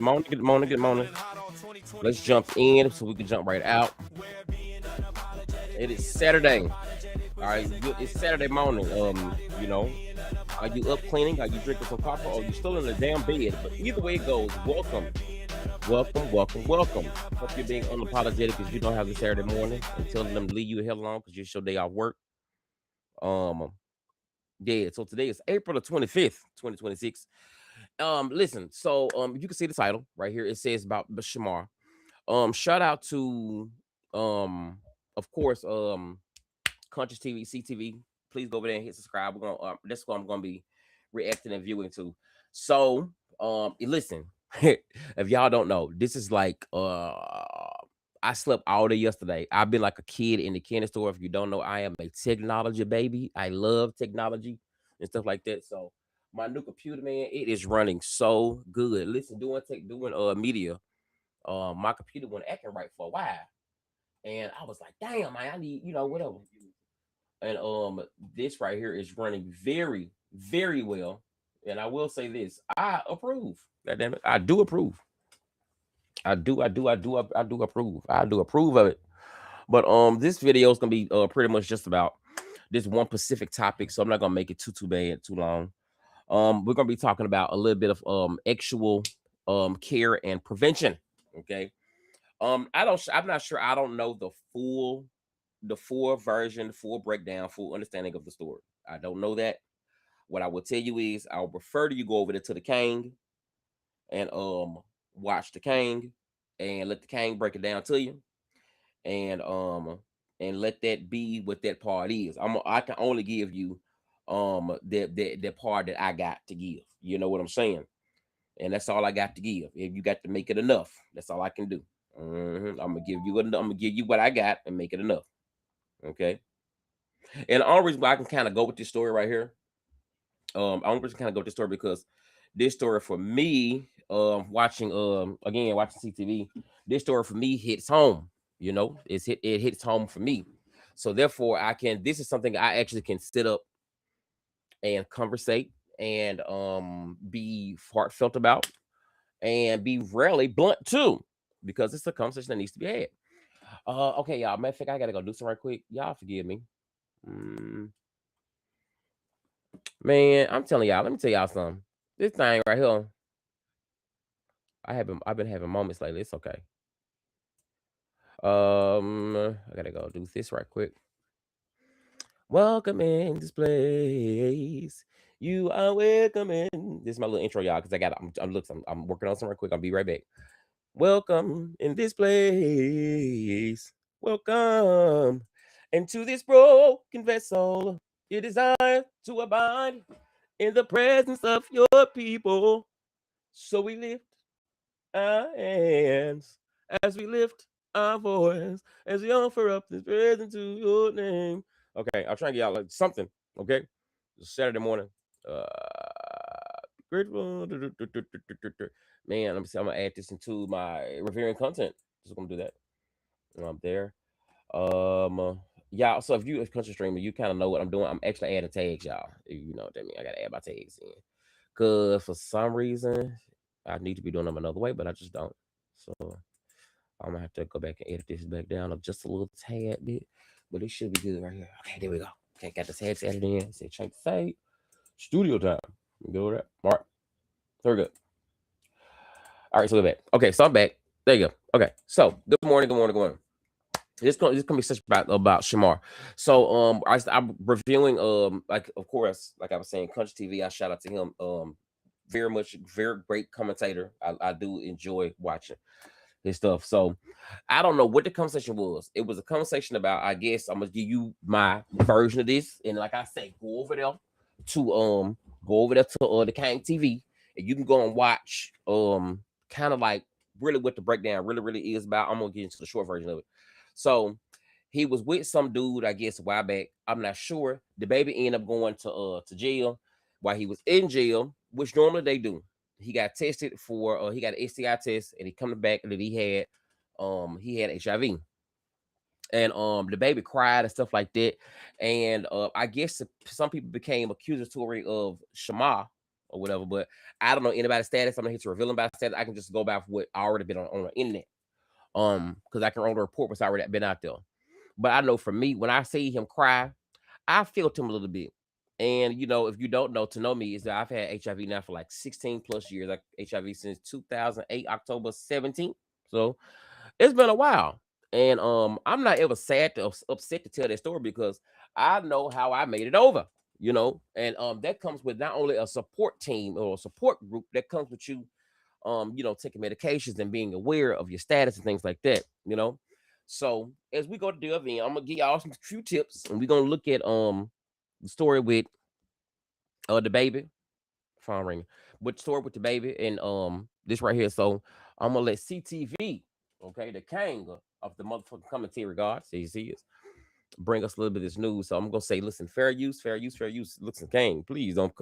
Morning, good morning, good morning. Let's jump in so we can jump right out. It is Saturday. All right, it's Saturday morning. Are you up cleaning? Are you drinking some coffee? Or are you still in the damn bed? But either way it goes, welcome, welcome, welcome, welcome. Hope you're being unapologetic because you don't have the Saturday morning and telling them to leave you the hell alone because it's your day off work. Um, yeah. So today is April the 25th, 2026. Listen. You can see the title right here. It says about Shamar. Shout out to um, of course, Conscious TV, CTV. Please go over there and hit subscribe. We're gonna that's what I'm gonna be reacting and viewing to. So, listen, if y'all don't know, this is like I slept all day yesterday. I've been like a kid in the candy store. If you don't know, I am a technology baby. I love technology and stuff like that. So my new computer, man, it is running so good. Listen, doing media, my computer wasn't acting right for a while. And I was like, damn, man, I need, whatever. And this right here is running very, very well. And I will say this, I approve. God damn it. I do approve. I do approve. I do approve of it. But this video is gonna be pretty much just about this one specific topic. So I'm not gonna make it too bad, too long. We're gonna be talking about a little bit of actual care and prevention. Okay. I'm not sure. I don't know the full version, full breakdown, full understanding of the story. I don't know that. What I will tell you is I'll prefer to you go over there to the King and watch the King and let the King break it down to you and let that be what that part is. I can only give you that part that I got to give. You know what I'm saying? And that's all I got to give. If you got to make it enough, that's all I can do. I'm gonna give you what I got and make it enough. Okay. And the only reason why I can kind of go with this story right here, I only reason kind of go with this story because this story for me, watching CTV, this story for me hits home. It hits home for me. So therefore, I can. This is something I actually can sit up and conversate and be heartfelt about and be rarely blunt too, because it's a conversation that needs to be had. Okay, y'all. Matter of fact, I gotta go do something right quick. Y'all forgive me. Mm, man, I'm telling y'all. Let me tell y'all something. This thing right here, I've been having moments lately. It's okay. I gotta go do this right quick. Welcome in this place. You are welcome in. This is my little intro, y'all, because I'm working on something right quick. I'll be right back. Welcome in this place. Welcome into this broken vessel. It is designed to abide in the presence of your people. So we lift our hands as we lift our voice as we offer up this present to your name. Okay, I'll try and get out like something. Okay, it's Saturday morning. Uh, grateful. Man, I'm gonna add this into my revering content. Just gonna do that. I'm there. Yeah. So if you a country streamer, you kind of know what I'm doing. I'm actually adding tags, y'all. You know what that means. I gotta add my tags in. Cause for some reason I need to be doing them another way, but I just don't. So I'm gonna have to go back and edit this back down just a little tad bit. But it should be good right here. Okay, there we go. Okay, got the tags added in. Say check the site. Studio time. Go with that. All right. Very good. All right, so we're back. Okay, so I'm back. There you go. Okay, so good morning, good morning, good morning. This gonna be such about Shamar. So I'm reviewing like of course like I was saying Country TV. I shout out to him. Very much very great commentator. I do enjoy watching his stuff. So I don't know what the conversation was. It was a conversation about, I guess I'm gonna give you my version of this, and like I say, to go over there to the King TV, and you can go and watch kind of like really what the breakdown really is about. I'm gonna get into the short version of it. So he was with some dude, I guess, a while back. I'm not sure. The baby ended up going to jail. While he was in jail, which normally they do, he got tested for he got an STI test, and he coming back that he had HIV. And the baby cried and stuff like that. And I guess some people became accusatory of Shamar, or whatever. But I don't know anybody's status. I'm not here to reveal anybody's status. I can just go by what already been on the internet. Because I can only report what's already been out there. But I know for me, when I see him cry, I felt him a little bit. And you know, if you don't know, to know me is that I've had HIV now for like 16 plus years. Like HIV since 2008, October 17th. So it's been a while. And I'm not ever sad to upset to tell that story because I know how I made it over, you know. And that comes with not only a support team or a support group, that comes with you you know, taking medications and being aware of your status and things like that, you know. So as we go to delve in, I'm gonna give y'all some few tips, and we're gonna look at the story with the baby, phone ring, with the story with the baby, and this right here. So I'm gonna let CTV, okay, the king of the motherfucking commentary god, see is bring us a little bit of this news. So I'm gonna say, listen, fair use, fair use, fair use. Listen, King, please don't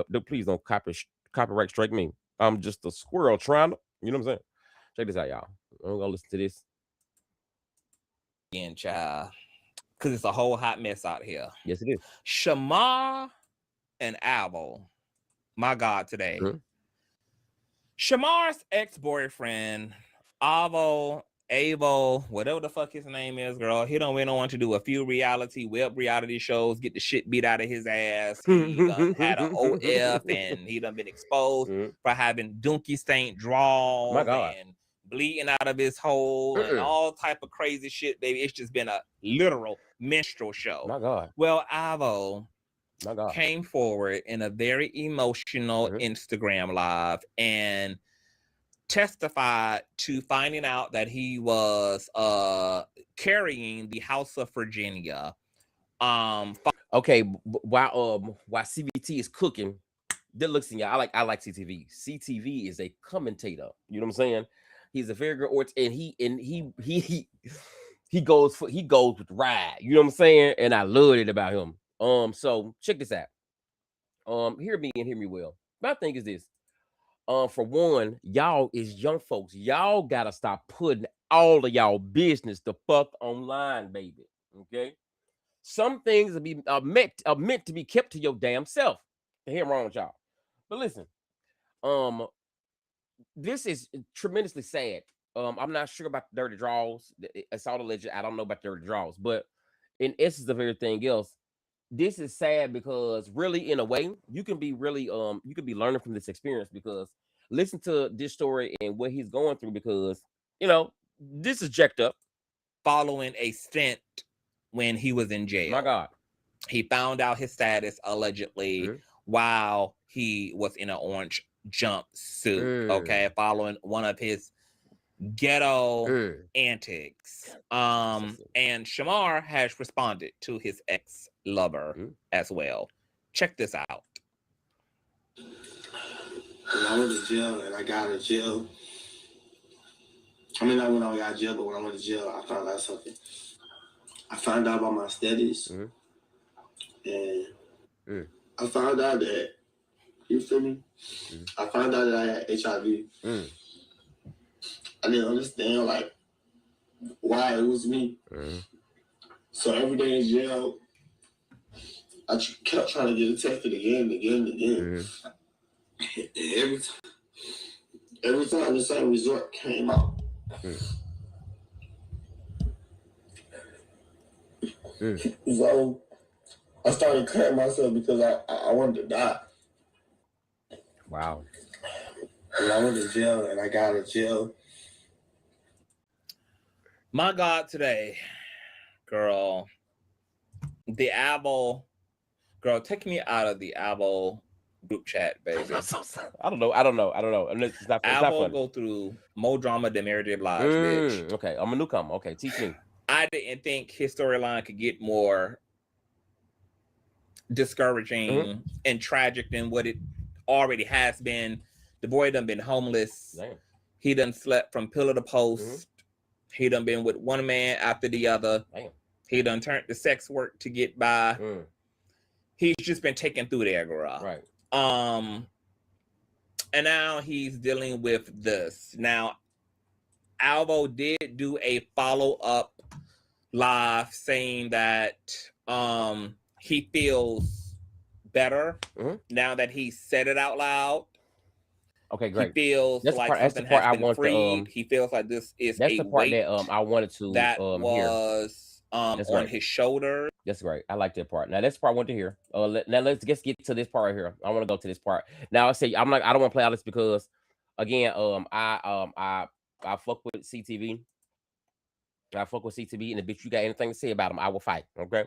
copyright strike me. I'm just a squirrel trying to, you know what I'm saying? Check this out, y'all. I'm gonna listen to this. Again, child, because it's a whole hot mess out here. Yes, it is. Shamar and Albo, my God, today. Mm-hmm. Shamar's ex-boyfriend, Albo, whatever the fuck his name is, girl. He don't really want to do a few web reality shows, get the shit beat out of his ass. He done had an OF and he done been exposed for having donkey stained draws and bleeding out of his hole and all type of crazy shit, baby. It's just been a literal menstrual show. My God. Well, Albo came forward in a very emotional Instagram live and testified to finding out that he was carrying the House of Virginia. Okay, while CVT is cooking, good looks in y'all. I like CTV. CTV is a commentator. You know what I'm saying? He's a very good orator, and he goes with the ride. You know what I'm saying? And I love it about him. So check this out. Hear me and hear me well. My thing is this. For one, y'all is young folks. Y'all gotta stop putting all of y'all business the fuck online, baby. Okay. Some things are meant to be kept to your damn self. The hell wrong with y'all. But listen, this is tremendously sad. I'm not sure about the dirty draws. It's all alleged. I don't know about dirty draws, but in essence of everything else, this is sad because really, in a way, you can be learning from this experience because listen to this story and what he's going through because you know this is jacked up. Following a stint when he was in jail. My God. He found out his status allegedly while he was in an orange jumpsuit, okay, following one of his ghetto antics. And Shamar has responded to his ex-lover as well. Check this out. When I went to jail and I got out of jail, I mean, not when I got out of jail, but when I went to jail, I found out something. I found out about my status, and I found out that, you feel me? I found out that I had HIV. I didn't understand, like, why it was me. So every day in jail, I kept trying to get it tested again and again and again. And every time the same result came out. So I started cutting myself because I wanted to die. Wow. When I went to jail and I got out of jail. My God, today, girl, the Albo, girl, take me out of the Albo group chat, baby. I don't know. It's not Albo go through more drama than Mary J. Blige, bitch. Okay, I'm a newcomer. Okay, teach me. I didn't think his storyline could get more discouraging and tragic than what it already has been. The boy done been homeless. Damn. He done slept from pillar to post. He done been with one man after the other. Damn. He done turned to sex work to get by. He's just been taken through there, girl. Right. And now he's dealing with this. Now, Albo did do a follow-up live saying that he feels better now that he said it out loud. Okay, He great. feels That's the like part. That's the something part has I been want to. freed. He feels like this is That's a the part weight that I wanted to that hear. was That's on right. his shoulder. That's great. I like that part. Now that's the part I want to hear. Now let's just get to this part right here. I want to go to this part. Now I say I'm like I don't want to play all this because again I fuck with CTV. I fuck with CTV, and the bitch you got anything to say about them, I will fight. Okay.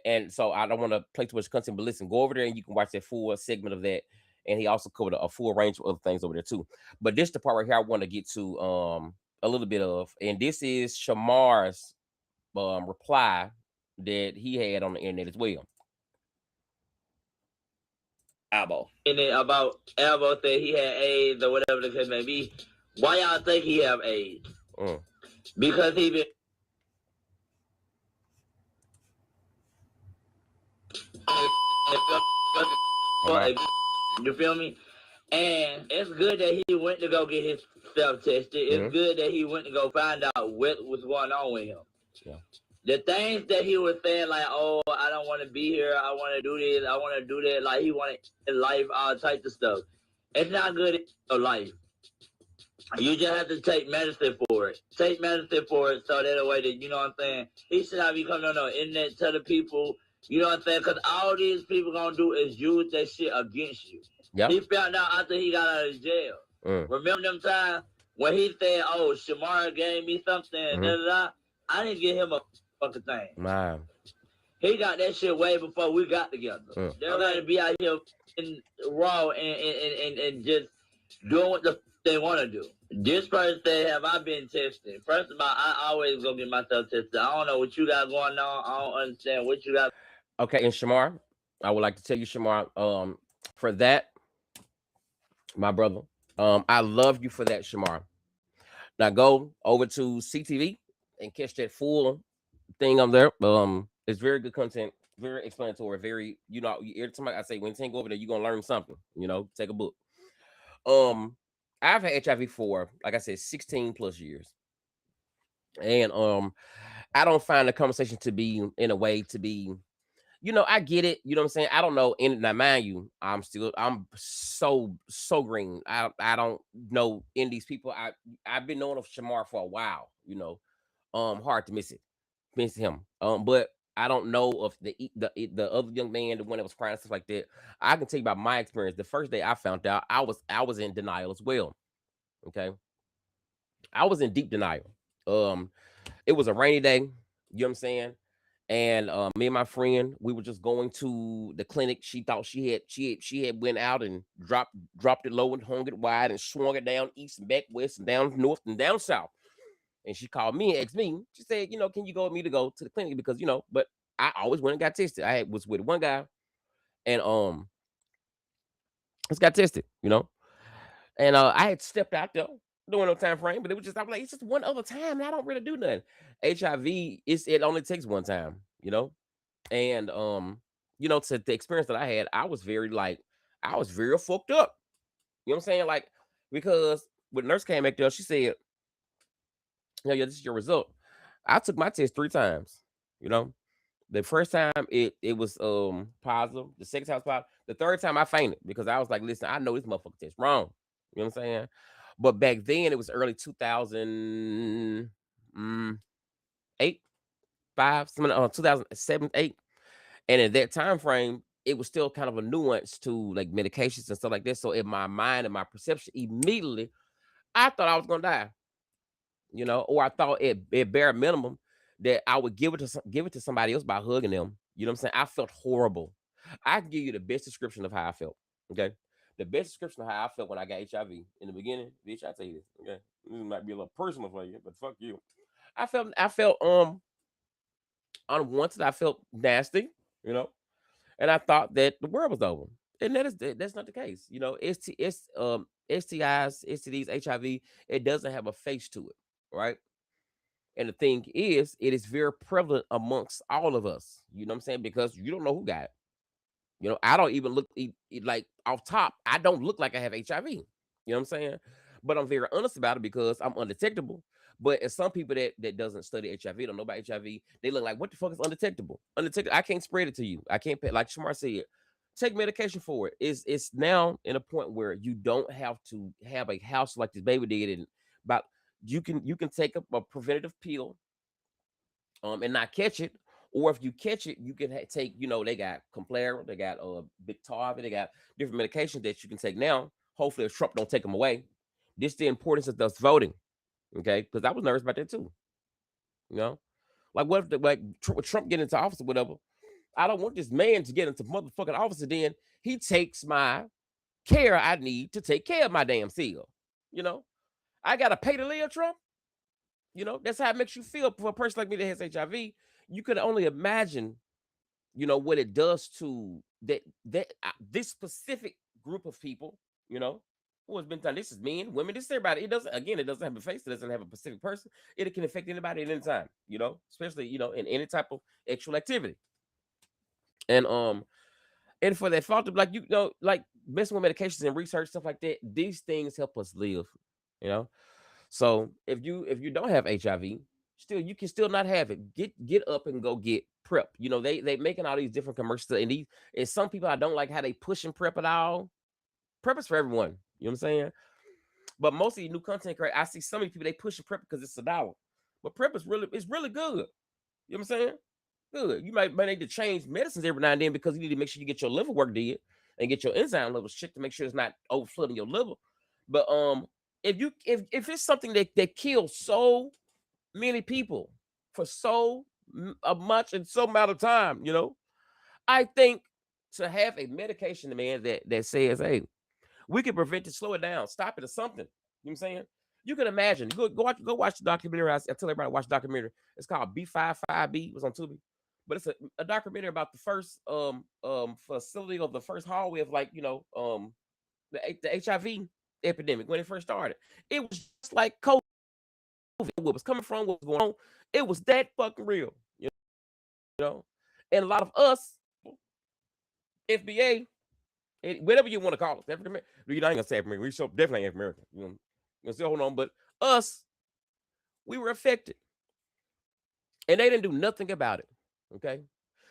And so I don't want to play too much content, but listen, go over there and you can watch that full segment of that. And he also covered a full range of other things over there too. But this the part right here I want to get to a little bit of, and this is Shamar's reply that he had on the internet as well. Albo. And then about Albo said he had AIDS or whatever the case may be. Why y'all think he have AIDS? Because he been you feel me? And it's good that he went to go get his self tested. It's good that he went to go find out what was going on with him. Yeah. The things that he was saying, like, oh, I don't want to be here, I want to do this, I want to do that, like he wanted in life, all types of stuff. It's not good in your life. You just have to take medicine for it. Take medicine for it so that way that, you know what I'm saying? He should not be coming on the internet telling people, you know what I'm saying? Because all these people going to do is use that shit against you. Yeah. He found out after he got out of jail. Remember them times when he said, oh, Shamar gave me something, da da da? I didn't give him a fucking thing. Man. He got that shit way before we got together. They're going to be out here raw and just doing what the they want to do. This person said, have I been tested? First of all, I always go get myself tested. I don't know what you got going on. I don't understand what you got. Okay, and Shamar, I would like to tell you, Shamar, for that, my brother, I love you for that, Shamar. Now go over to CTV and catch that full thing up there. It's very good content, very explanatory, very, you know, every time I say when you go over there, you're gonna learn something, you know, take a book. I've had HIV for, like I said, 16 plus years. And I don't find the conversation to be in a way to be, you know, I get it. You know what I'm saying? I don't know. And now, mind you, I'm so green. I don't know in these people. I've been knowing of Shamar for a while. You know, hard to miss him. But I don't know of the other young man, the one that was crying and stuff like that. I can tell you about my experience. The first day I found out, I was in denial as well. Okay, I was in deep denial. It was a rainy day. You know what I'm saying? And me and my friend, we were just going to the clinic. She thought she had went out and dropped it low and hung it wide and swung it down east and back west and down north and down south. And she called me and asked me. She said, you know, can you go with me to go to the clinic because you know? But I always went and got tested. Was with one guy, and just got tested. You know, and I had stepped out there during no time frame, but it was just I'm like it's just one other time, and I don't really do nothing. HIV, it only takes one time. You know. And you know, to the experience that I had, I was very fucked up. You know what I'm saying? Like, because when the nurse came back there, she said, yeah, this is your result. I took my test 3 times. You know, the first time it was positive, the second time was positive, the third time I fainted because I was like, listen, I know this motherfucker test wrong. You know what I'm saying? But back then it was early 2008, 5, 2007, 8. And in that time frame, it was still kind of a nuance to like medications and stuff like that. So in my mind and my perception, immediately, I thought I was gonna die. You know, or I thought at bare minimum that I would give it to somebody else by hugging them. You know what I'm saying? I felt horrible. I can give you the best description of how I felt. Okay, the best description of how I felt when I got HIV in the beginning. Bitch, I tell you this. Okay, this might be a little personal for you, but fuck you. I felt unwanted. I felt nasty. You know. And I thought that the world was over. And that's not the case. You know, STIs, STDs, HIV, it doesn't have a face to it, right? And the thing is, it is very prevalent amongst all of us. You know what I'm saying? Because you don't know who got it. You know, I don't even look like off top. I don't look like I have HIV. You know what I'm saying? But I'm very honest about it because I'm undetectable. But as some people that doesn't study HIV, don't know about HIV, they look like, what the fuck is undetectable? Undetectable. I can't spread it to you. I can't, like Shamar said, take medication for it. It's now in a point where you don't have to have a house like this baby did, and about you can take a preventative pill and not catch it. Or if you catch it, you can take, they got Complera, they got Victarvia, they got different medications that you can take now. Hopefully, if Trump don't take them away. This is the importance of us voting, okay? Because I was nervous about that too. Like what if Trump get into office or whatever? I don't want this man to get into motherfucking office and then he takes my care I need to take care of my damn self. I gotta pay to live, Trump. That's how it makes you feel for a person like me that has HIV. You could only imagine, what it does to this specific group of people, who has been done. This is men, women, this is everybody. It doesn't have a face, it doesn't have a specific person. It can affect anybody at any time, especially, in any type of sexual activity. And for that fault of like messing with medications and research, stuff like that, these things help us live, So if you don't have HIV, you can still not have it. Get up and go get PrEP. They making all these different commercials, and some people, I don't like how they pushing PrEP at all. PrEP is for everyone. You know what I'm saying? But most of the new content creators, I see so many people, they pushing PrEP because it's $1. But PrEP is really good. You know what I'm saying? Good. You might need to change medicines every now and then because you need to make sure you get your liver work did and get your enzyme levels checked to make sure it's not overflooding your liver. But if it's something that kills so many people for so much and so amount of time, I think to have a medication, man, that says, hey, we can prevent it, slow it down, stop it, or something. You know what I'm saying? You can imagine. Go watch the documentary. I tell everybody to watch the documentary. It's called B55B. It was on Tubi. But it's a documentary about the first facility or the first hallway of the HIV epidemic when it first started. It was just like COVID. What was coming from, what was going on. It was that fucking real. And a lot of us, FBA, whatever you want to call it, African American. You're not gonna say African American. We so definitely African American. You still hold on, but us, we were affected, and they didn't do nothing about it. Okay,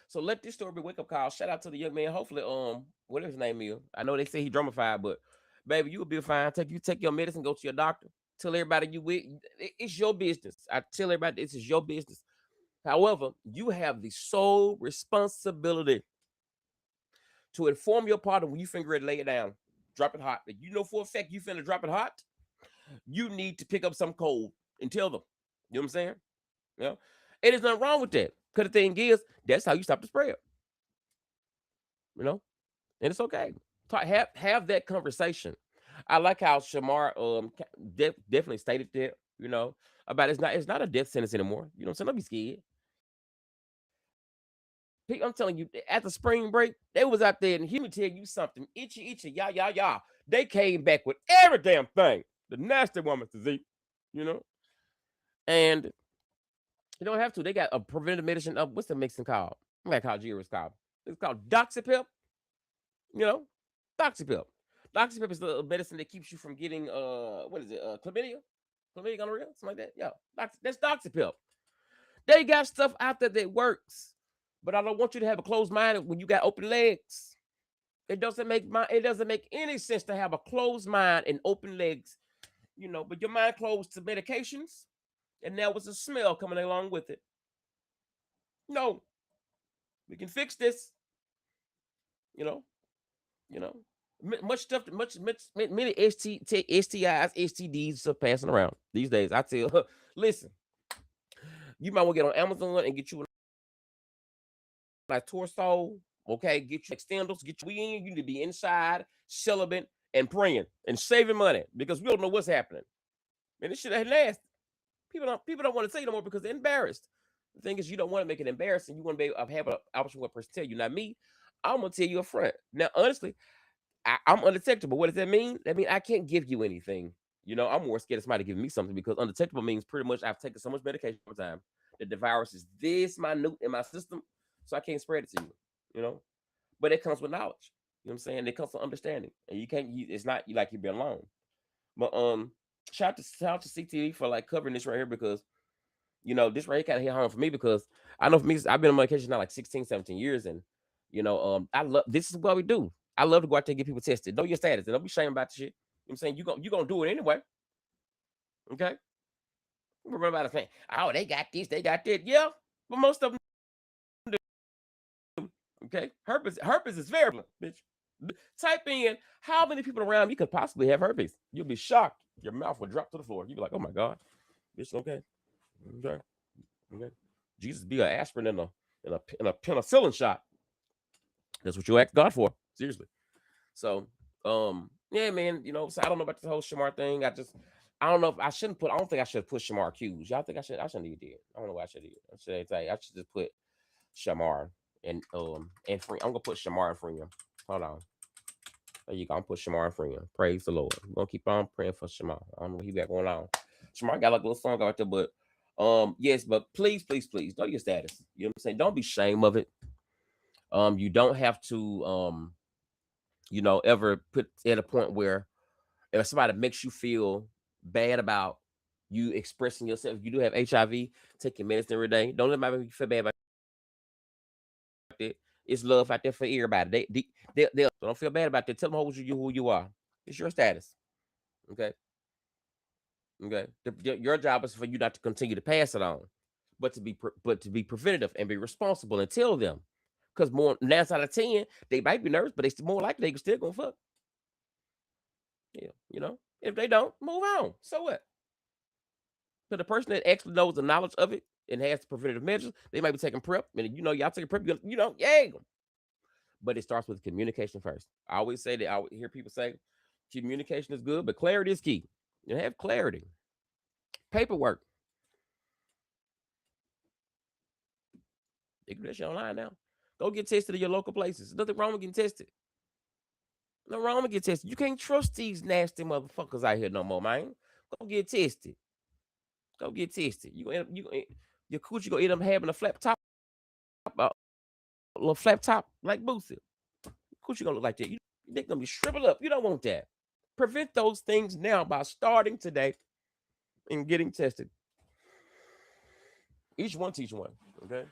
so let this story be a wake up call. Shout out to the young man. Hopefully, whatever his name is. I know they say he dramatified, but baby, you will be fine. Take your medicine. Go to your doctor. Tell everybody it's your business. I tell everybody this is your business. However, you have the sole responsibility to inform your partner when you finger it, lay it down, drop it hot. If you know for a fact you finna drop it hot, you need to pick up some cold and tell them. You know what I'm saying? And there's nothing wrong with that. Because the thing is, that's how you stop the spread. And it's okay. Have that conversation. I like how Shamar definitely stated that, about it's not a death sentence anymore. So don't be scared. I'm telling you, at the spring break, they was out there, and he would tell you something. Itchy, yah. They came back with every damn thing. The nasty woman's disease, And you don't have to. They got a preventive medicine. What's the medicine called? I'm not called It's called Doxypep. Doxypep. Doxypep is the medicine that keeps you from getting what is it? Chlamydia, gonorrhea, something like that. Yeah, that's Doxypep. They got stuff out there that works. But I don't want you to have a closed mind when you got open legs. It doesn't make any sense to have a closed mind and open legs, but your mind closed to medications, and there was a smell coming along with it. No, we can fix this. Much stuff, many STIs, STDs are passing around these days. I tell her, listen, you might want to get on Amazon and get you like torso, okay, get your extenders, get you in. You need to be inside, celibate, and praying and saving money because we don't know what's happening. And this shit ain't last. People don't want to say no more because they're embarrassed. The thing is, you don't want to make it embarrassing. You want to be able to have an option what person tell you. Not me. I'm gonna tell you up front. Now, honestly, I'm undetectable. What does that mean? That means I can't give you anything. I'm more scared of somebody giving me something because undetectable means pretty much I've taken so much medication over time that the virus is this minute in my system. So I can't spread it to you, But it comes with knowledge. You know what I'm saying? It comes with understanding. And it's not like you've been alone. But shout out to CTV for like covering this right here because, this right here kind of hit home for me because I know for me, I've been on medication now like 16, 17 years. And, I love this is what we do. I love to go out there and get people tested. Know your status. And don't be ashamed about the shit. You know what I'm saying? You gonna do it anyway. Okay? Remember about a thing. Oh, they got this, they got that. Yeah, but most of them do. Okay? Herpes is very bitch. Type in how many people around you could possibly have herpes. You'll be shocked. Your mouth will drop to the floor. You'll be like, oh my God. Bitch, okay. Jesus be an aspirin in a penicillin shot. That's what you ask God for. Seriously. So, yeah, man, so I don't know about the whole Shamar thing. I don't know if I shouldn't I don't think I should put Shamar Q's. Y'all think I shouldn't even did. I don't know what I should do. I should just put Shamar and free. I'm gonna put Shamar and Freedom. Hold on. There you go. I'm put Shamar and Freedom. Praise the Lord. I'm gonna keep on praying for Shamar. I don't know what he got going on. Shamar got like a little song out there, but yes, but please know your status. You know what I'm saying? Don't be ashamed of it. You don't have to ever put at a point where if somebody makes you feel bad about you expressing yourself, if you do have HIV, take your medicine every day. Don't let anybody make you feel bad about it. It's love out there for everybody. They don't feel bad about that. Tell them who you are. It's your status. Okay. Your job is for you not to continue to pass it on, but to be preventative and be responsible and tell them. Because more 9 out of 10, they might be nervous, but they more likely they still gonna fuck. Yeah, if they don't, move on. So what? So the person that actually knows the knowledge of it and has the preventative measures, they might be taking PrEP, and y'all taking PrEP, yeah. But it starts with communication first. I always say that. I hear people say communication is good, but clarity is key. You have clarity. Paperwork. They can do that shit online now. Go get tested at your local places. There's nothing wrong with getting tested. No wrong with getting tested. You can't trust these nasty motherfuckers out here no more, man. Go get tested. Your coochie gonna end up having a flap top, a little flap top like Boosie. Coochie gonna look like that. They're gonna be shriveled up. You don't want that. Prevent those things now by starting today and getting tested. Each one teach one. Okay.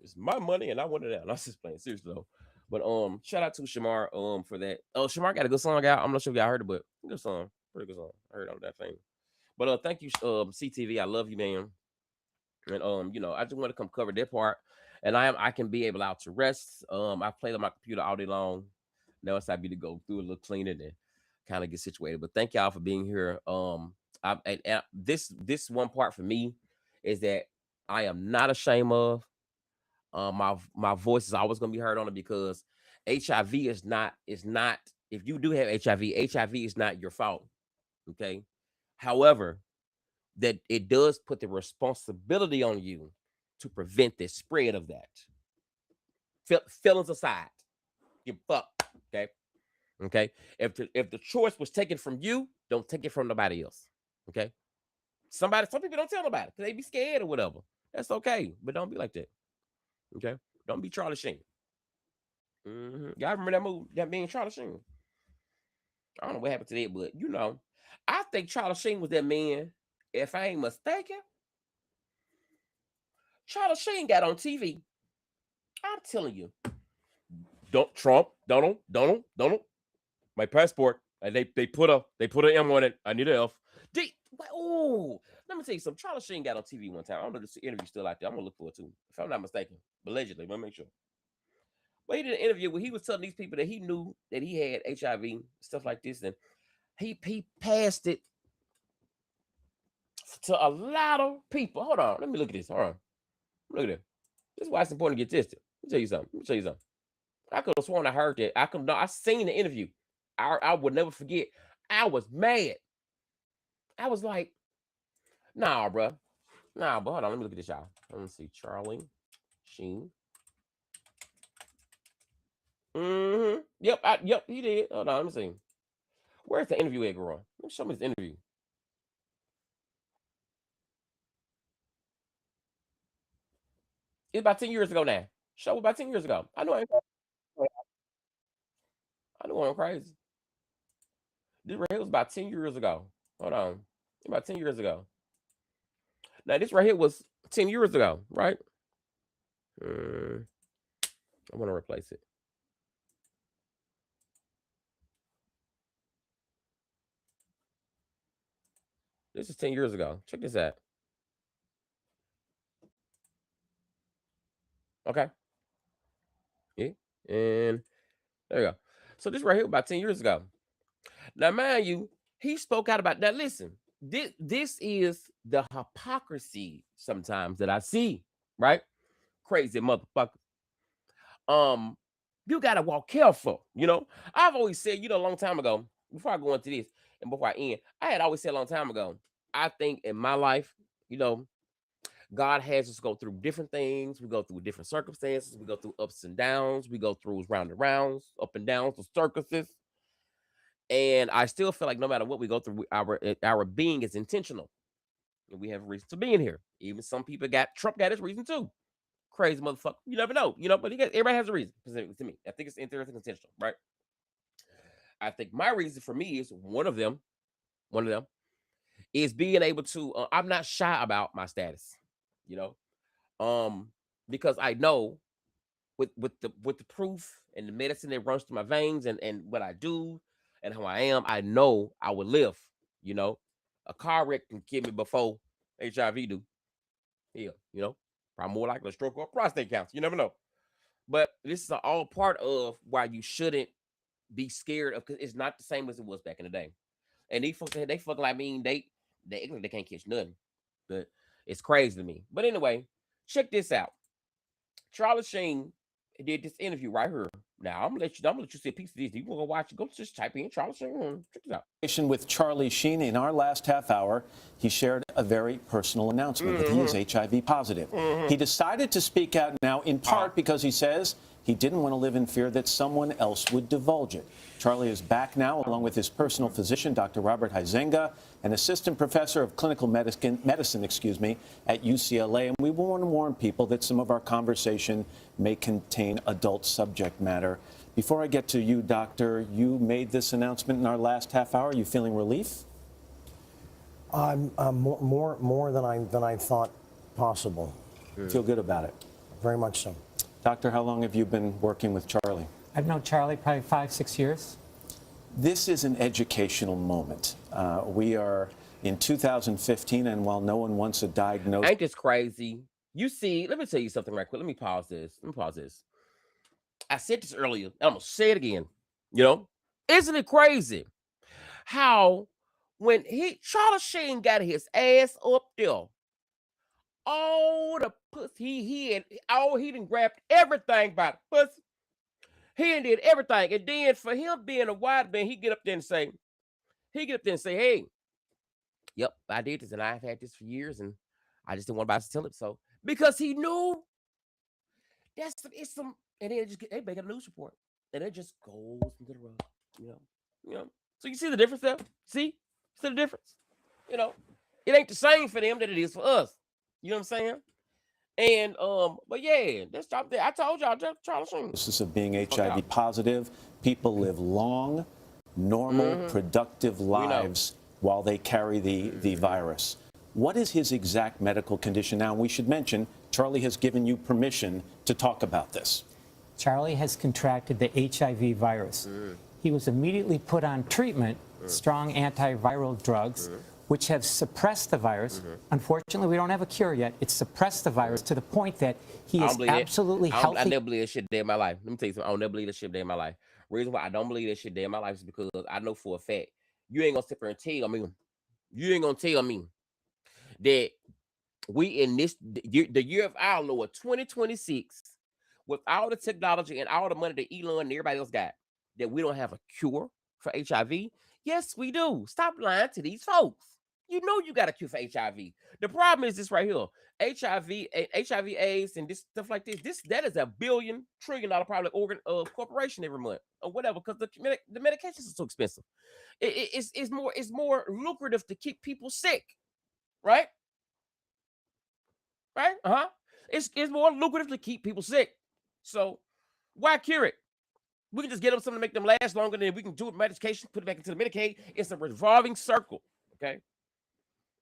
It's my money and I want it out. I'm just playing seriously though. But shout out to Shamar for that. Oh, Shamar got a good song out. I'm not sure if y'all heard it, but good song. Pretty good song. I heard all that thing. But thank you, CTV. I love you, man. And I just want to come cover that part. And I can be able out to rest. I played on my computer all day long. Now it's time to go through a little cleaning and kind of get situated. But thank y'all for being here. This one part for me is that I am not ashamed of. My voice is always gonna be heard on it because HIV is not if you do have HIV is not your fault. Okay. However, that it does put the responsibility on you to prevent the spread of that. Feelings aside, you fuck. Okay. If the choice was taken from you, don't take it from nobody else. Okay. Some people don't tell nobody because they be scared or whatever. That's okay, but don't be like that. Okay. Don't be Charlie Sheen. Y'all remember that movie, that being Charlie Sheen? I don't know what happened to that, but I think Charlie Sheen was that man. If I ain't mistaken, Charlie Sheen got on TV. I'm telling you, Donald, my passport, and they put an M on it. I need an F. Let me tell you something. Charlie Sheen got on TV one time. I don't know if this interview still out there. I'm gonna look for it too, if I'm not mistaken. Allegedly, let me make sure. But he did an interview where he was telling these people that he knew that he had HIV, stuff like this, and he passed it to a lot of people. Hold on, let me look at this. Hold on, look at this. This is why it's important to get tested. Let me tell you something. I could have sworn I heard that. I seen the interview. I would never forget. I was mad. I was like, nah, bro. But hold on, let me look at this, y'all. Let me see. Charlie Sheen. Yep, he did. Hold on, let me see. Where's the interview at, girl? Let me show me this interview. It's about 10 years ago now. Show about 10 years ago. I know I'm crazy. This right here was about 10 years ago. Hold on. About 10 years ago. Now, this right here was 10 years ago, right? I want to replace it. This is 10 years ago. Check this out. Okay. Yeah. And there you go. So this right here about 10 years ago. Now, mind you, he spoke out about that. Listen, this is the hypocrisy sometimes that I see, right? Crazy motherfucker. You gotta walk careful, you know. I've always said, you know, a long time ago, before I go into this and before I end, I had always said a long time ago, I think in my life, you know, God has us go through different things. We go through different circumstances. We go through ups and downs. We go through round and rounds, up and downs, the circuses. And I still feel like no matter what we go through, our being is intentional. And we have a reason to be in here. Even some people Trump got his reason too. Crazy motherfucker. You never know, you know, but everybody has a reason. To me, I think it's interesting, intentional, right? I think my reason for me is one of them is being able to. I'm not shy about my status, you know, because I know with the proof and the medicine that runs through my veins and what I do and how I am, I know I will live. You know, a car wreck can kill me before HIV do. Yeah, you know, probably more likely a stroke or a prostate cancer. You never know. But this is all part of why you shouldn't be scared of, because it's not the same as it was back in the day. And they fucking like me. They can't catch nothing. But it's crazy to me. But anyway, check this out. Charlie Sheen did this interview right here. Now I'm gonna let you see a piece of this. You wanna go watch it? Go just type in Charlie Sheen. Check this out. With Charlie Sheen in our last half hour, he shared a very personal announcement that he is HIV positive. He decided to speak out now in part because he says he didn't want to live in fear that someone else would divulge it. Charlie is back now, along with his personal physician, Dr. Robert Huizenga, an assistant professor of clinical medicine, at UCLA. And we want to warn people that some of our conversation may contain adult subject matter. Before I get to you, doctor, you made this announcement in our last half hour. Are you feeling relief? I'm more than I thought possible. Feel good about it? Very much so. Doctor, how long have you been working with Charlie? I've known Charlie probably 5-6 years. This is an educational moment. We are in 2015, and while no one wants a diagnosis... Ain't this crazy? You see, let me tell you something right quick. Let me pause this. I said this earlier. I'm going to say it again. You know? Isn't it crazy how when Charlie Sheen got his ass up there, all the pussy he done grabbed everything by the pussy. He did everything. And then for him being a wide man, he get up there and say, hey, yep, I did this and I've had this for years and I just didn't want to tell it. So because he knew it's some, and then they make a news report and it just goes into the rug, you know. So you see the difference there? See the difference? You know, it ain't the same for them that it is for us. You know what I'm saying? And but yeah, let's stop there. I told y'all, Charlie Sheen. This is of being HIV positive. People live long, normal, productive lives while they carry the virus. What is his exact medical condition now? And we should mention, Charlie has given you permission to talk about this. Charlie has contracted the HIV virus. He was immediately put on treatment, strong antiviral drugs, which have suppressed the virus. Unfortunately, we don't have a cure yet. It's suppressed the virus to the point that he is absolutely healthy. I never believe that shit day in my life. Let me tell you something. I don't never believe that shit day in my life. Reason why I don't believe that shit day in my life is because I know for a fact you ain't gonna sit there and tell me that we in this the year of our Lord 2026, with all the technology and all the money that Elon and everybody else got, that we don't have a cure for HIV. Yes, we do. Stop lying to these folks. You know you got a cure for HIV. The problem is this right here. HIV, AIDS, and this stuff like that is $1 billion trillion probably corporation every month or whatever, because the medications are so expensive. It's more lucrative to keep people sick, right? Right? It's more lucrative to keep people sick. So why cure it? We can just get them something to make them last longer, than we can do it medication, put it back into the Medicaid. It's a revolving circle. Okay.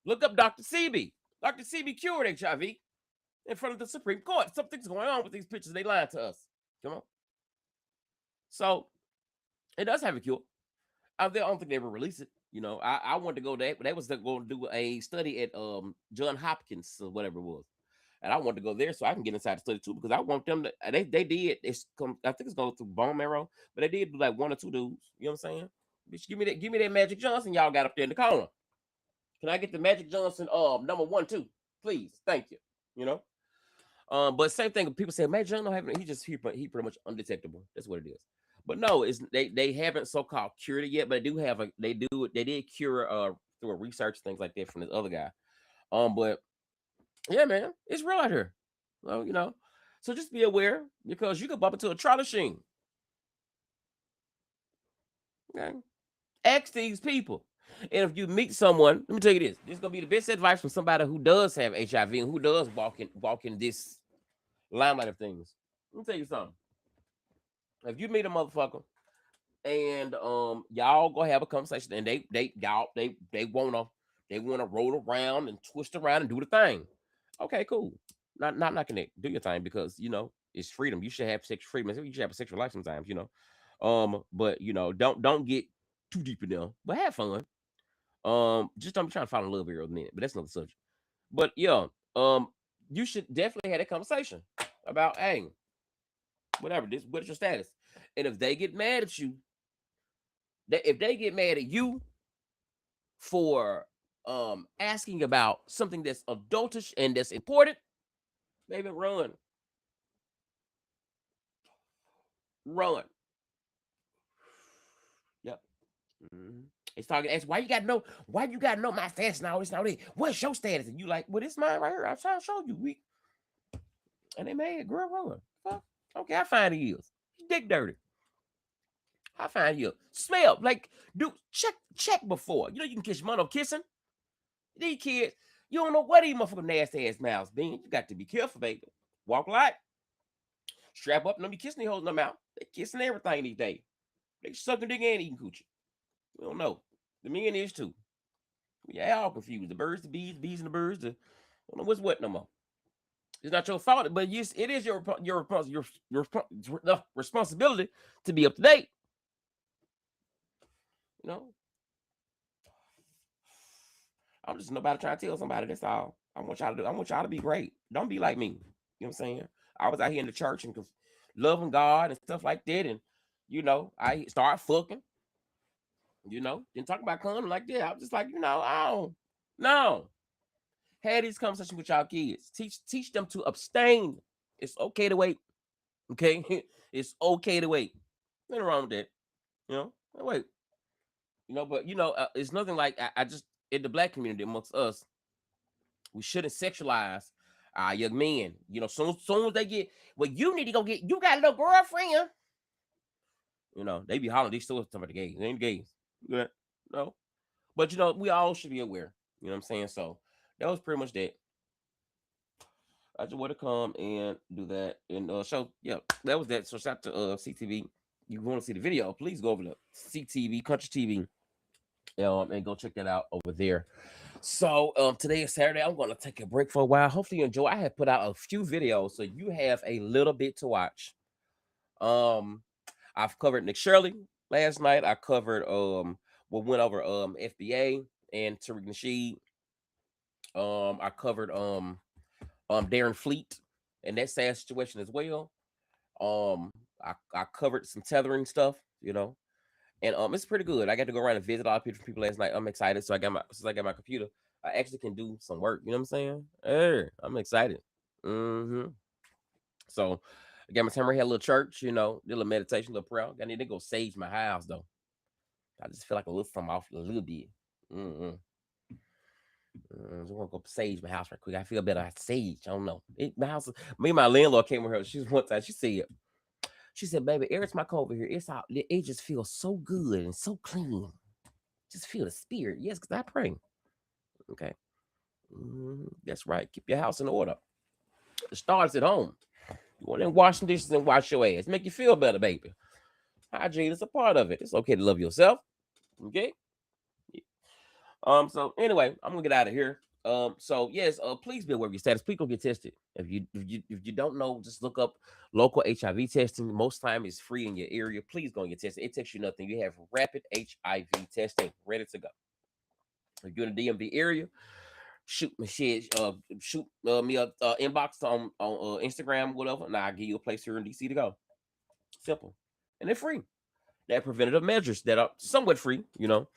Look up Dr. Sebi. Dr. Sebi cured HIV in front of the Supreme Court. Something's going on with these pictures. They lying to us. Come on. So it does have a cure. I don't think they ever release it. I wanted to go there, but they was going to do a study at John Hopkins or whatever it was, and I wanted to go there so I can get inside the study too because I want them to. They did. I think it's going through bone marrow, but they did do like 1 or 2 dudes. You know what I'm saying? Bitch, give me that Magic Johnson y'all got up there in the corner. Can I get the Magic Johnson number 1, 2, please? Thank you. But same thing. People say Magic Johnson don't have it. He pretty much undetectable. That's what it is. But no, it's they haven't so-called cured it yet, but they did cure through a research things like that from this other guy. But yeah, man, it's real out here. Well, so just be aware because you could bump into a trolley machine. Okay, ask these people, and if you meet someone, let me tell you this: this is gonna be the best advice from somebody who does have HIV and who does walk in this limelight of things. Let me tell you something. If you meet a motherfucker and y'all go have a conversation and they wanna roll around and twist around and do the thing. Okay, cool. Not knocking it. Do your thing because it's freedom. You should have sexual freedom. You should have a sexual life sometimes, But don't get too deep in there. But have fun. Just don't be trying to fall in love every other minute. But that's another subject. But yeah, you should definitely have that conversation about whatever what's your status. And if they get mad at you, if they get mad at you for asking about something that's adultish and that's important, baby, run. Yep. It's talking. Ask why you gotta know my status and all this and all that. What's your status? And you like, well, it's mine right here. I'm trying to show you. And they mad, girl, run. Fuck. Okay, I find he is. He's dick dirty. I find you smell like dude. Check before. You can kiss your mother kissing. These kids, you don't know what these motherfucking nasty ass mouths being. You got to be careful, baby. Walk light. Strap up and don't be kissing, they holding them out. They kissing everything these days. They sucking dick and eating coochie. We don't know. The men is too. Yeah, all confused. The birds, the bees and the birds. I don't know what's what no more. It's not your fault, but it is your responsibility to be up to date. I'm just nobody trying to tell somebody. That's all. I want y'all to be great. Don't be like me. You know what I'm saying? I was out here in the church and loving God and stuff like that. And, I started fucking. Didn't talk about condom like that. I was just like, I don't. No. Have these conversations with y'all kids. Teach them to abstain. It's okay to wait. Okay? It's okay to wait. Nothing wrong with that. Wait. But it's nothing like I just in the black community amongst us, we shouldn't sexualize our young men. Soon as they get, well, you need to go get, you got a little girlfriend. They be hollering these stories talking about the gays. They ain't gays. Yeah, no. But we all should be aware. You know what I'm saying? So that was pretty much that. I just want to come and do that and show. Yeah, that was that. So shout out to CTV. You want to see the video? Please go over to CTV Country TV. And go check that out over there. So today is Saturday. I'm going to take a break for a while. Hopefully you enjoy. I have put out a few videos, so you have a little bit to watch. I've covered Nick Shirley last night. I covered what went over FBA and Tariq Nasheed. I covered Darren Fleet and that sad situation as well. I covered some tethering stuff, And it's pretty good. I got to go around and visit a lot of people last night. I'm excited. So since I got my computer, I actually can do some work. You know what I'm saying? Hey, I'm excited. So I got my time. Had a little church, did a little meditation, a little prayer. I need to go sage my house though. I just feel like a little something off a little bit. So I'm gonna go sage my house right quick. I feel better. I sage. I don't know. My house. Me and my landlord came with her. She was one time. She said, baby, every time I come over here, it just feels so good and so clean. Just feel the spirit. Yes, because I pray. Okay. That's right. Keep your house in order. It starts at home. You want to wash some dishes and wash your ass. Make you feel better, baby. Hygiene is a part of it. It's okay to love yourself. Okay? So anyway, I'm going to get out of here. So yes, please be aware of your status. Please go get tested. If you don't know, just look up local HIV testing. Most time it's free in your area. Please go and get tested. It takes you nothing. You have rapid HIV testing ready to go. If you're in the DMV area, shoot me shoot me a inbox on Instagram, whatever, and I'll give you a place here in DC to go. Simple, and they're free. They're preventative measures that are somewhat free, you know.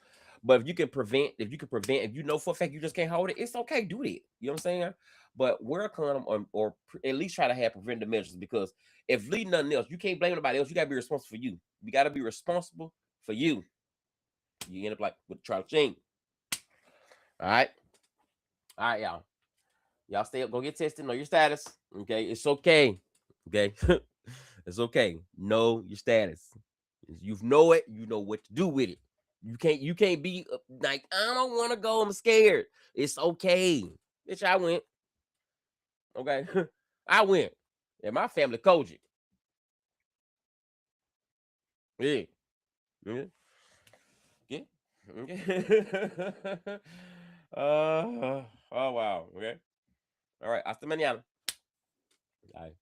But if you can prevent, if you know for a fact you just can't hold it, it's okay. Do it. You know what I'm saying? But wear a condom or at least try to have preventative measures, because if leading nothing else, you can't blame anybody else. You gotta be responsible for you. You gotta be responsible for you. You end up like with Charlie Sheen. All right, y'all. Y'all stay up. Go get tested. Know your status. Okay, it's okay. Okay, it's okay. Know your status. You know it. You know what to do with it. You can't be like, I don't want to go. I'm scared. It's okay. Bitch, I went. Okay, I went. And my family Kojic. Yeah. Yeah. Yeah. Okay. Oh wow. Okay. All right. Hasta mañana. Bye.